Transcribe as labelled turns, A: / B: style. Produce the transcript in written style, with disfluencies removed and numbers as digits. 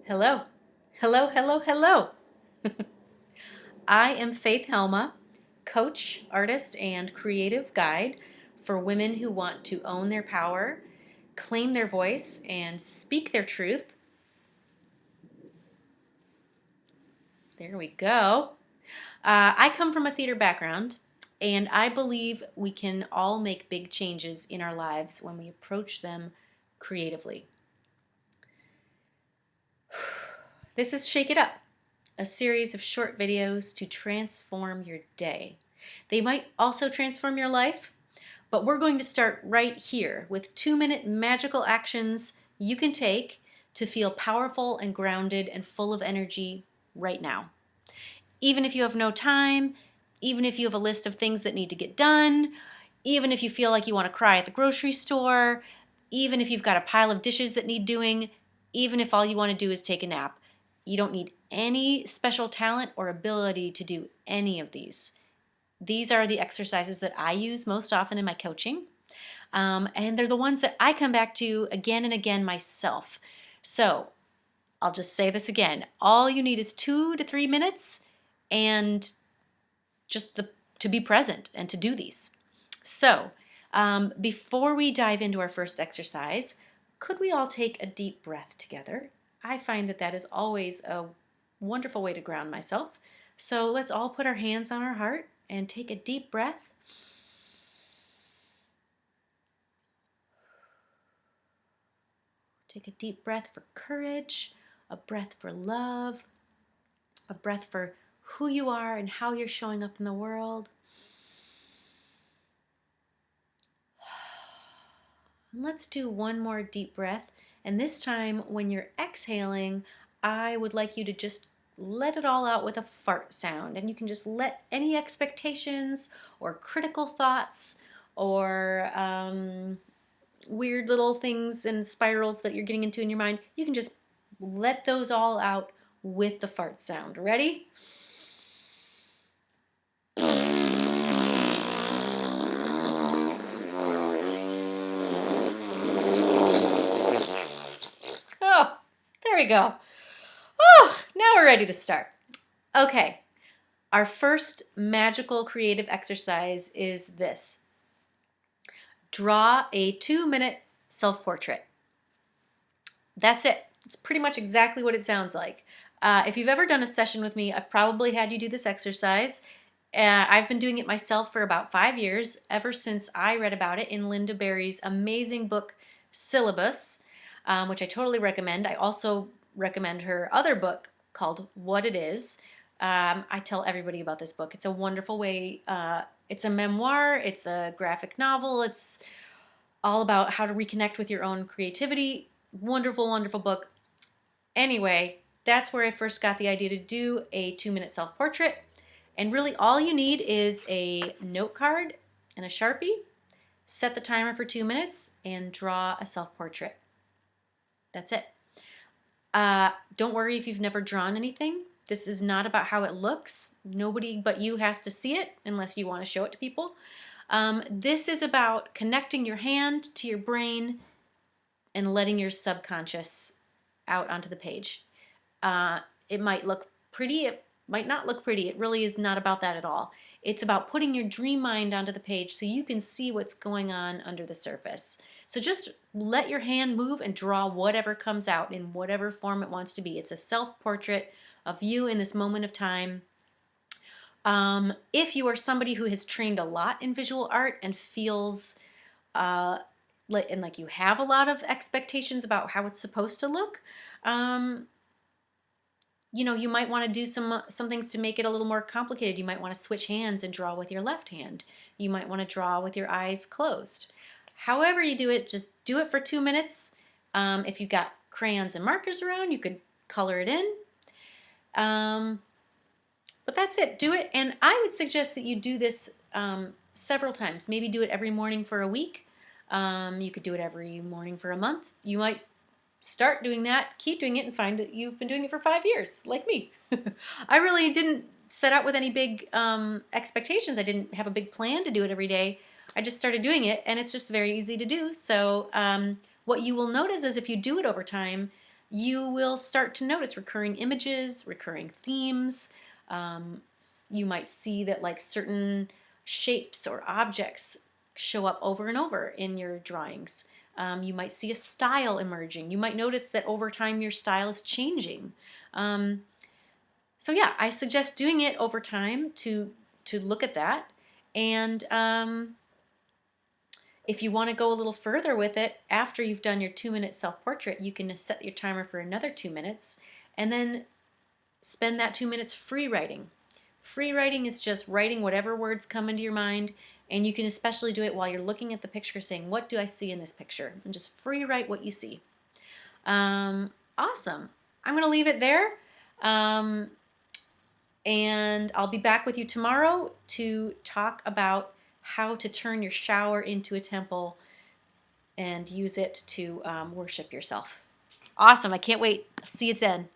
A: Hello. Hello, hello, hello. I am Faith Helma, coach, artist, and creative guide for women who want to own their power, claim their voice, and speak their truth. There we go. I come from a theater background, and I believe we can all make big changes in our lives when we approach them creatively. This is Shake It Up, a series of short videos to transform your day. They might also transform your life, but we're going to start right here with 2-minute magical actions you can take to feel powerful and grounded and full of energy right now. Even if you have no time, even if you have a list of things that need to get done, even if you feel like you want to cry at the grocery store, even if you've got a pile of dishes that need doing, even if all you want to do is take a nap. You don't need any special talent or ability to do any of these. These are the exercises that I use most often in my coaching, and they're the ones that I come back to again and again myself. So I'll just say this again. All you need is 2 to 3 minutes and to be present and to do these. So before we dive into our first exercise, could we all take a deep breath together? I find that that is always a wonderful way to ground myself. So let's all put our hands on our heart and take a deep breath. Take a deep breath for courage, a breath for love, a breath for who you are and how you're showing up in the world. And let's do one more deep breath. And this time, when you're exhaling, I would like you to just let it all out with a fart sound. And you can just let any expectations or critical thoughts or weird little things and spirals that you're getting into in your mind, you can just let those all out with the fart sound. Ready? Oh, there we go. Oh, now we're ready to start. Okay, our first magical creative exercise is this. Draw a 2-minute self-portrait. That's it. It's pretty much exactly what it sounds like. If you've ever done a session with me, I've probably had you do this exercise. I've been doing it myself for about 5 years, ever since I read about it in Linda Berry's amazing book, Syllabus, which I totally recommend. I also recommend her other book called What It Is. I tell everybody about this book. It's a wonderful way. It's a memoir. It's a graphic novel. It's all about how to reconnect with your own creativity. Wonderful, wonderful book. Anyway, that's where I first got the idea to do a 2-minute self-portrait. And really all you need is a note card and a Sharpie. Set the timer for 2 minutes and draw a self-portrait. That's it. Don't worry if you've never drawn anything. This is not about how it looks. Nobody but you has to see it unless you want to show it to people. This is about connecting your hand to your brain and letting your subconscious out onto the page. It might look pretty, it might not look pretty. It really is not about that at all. It's about putting your dream mind onto the page so you can see what's going on under the surface. So just let your hand move and draw whatever comes out in whatever form it wants to be. It's a self-portrait of you in this moment of time. If you are somebody who has trained a lot in visual art and feels like you have a lot of expectations about how it's supposed to look, you might want to do some things to make it a little more complicated. You might want to switch hands and draw with your left hand. You might want to draw with your eyes closed. However you do it, just do it for 2 minutes. If you've got crayons and markers around, you could color it in. But that's it. Do it. And I would suggest that you do this several times. Maybe do it every morning for a week. You could do it every morning for a month. You might start doing that, keep doing it, and find that you've been doing it for 5 years, like me. I really didn't set out with any big expectations. I didn't have a big plan to do it every day. I just started doing it, and it's just very easy to do. So what you will notice is if you do it over time, you will start to notice recurring images, recurring themes. You might see that like certain shapes or objects show up over and over in your drawings. You might see a style emerging. You might notice that over time your style is changing. So yeah, I suggest doing it over time to look at that. And if you want to go a little further with it, after you've done your 2-minute self-portrait, you can set your timer for another 2 minutes and then spend that 2 minutes free writing. Free writing is just writing whatever words come into your mind, and you can especially do it while you're looking at the picture saying, what do I see in this picture? And just free write what you see. Awesome. I'm going to leave it there. And I'll be back with you tomorrow to talk about how to turn your shower into a temple and use it to worship yourself. Awesome. I can't wait. See you then.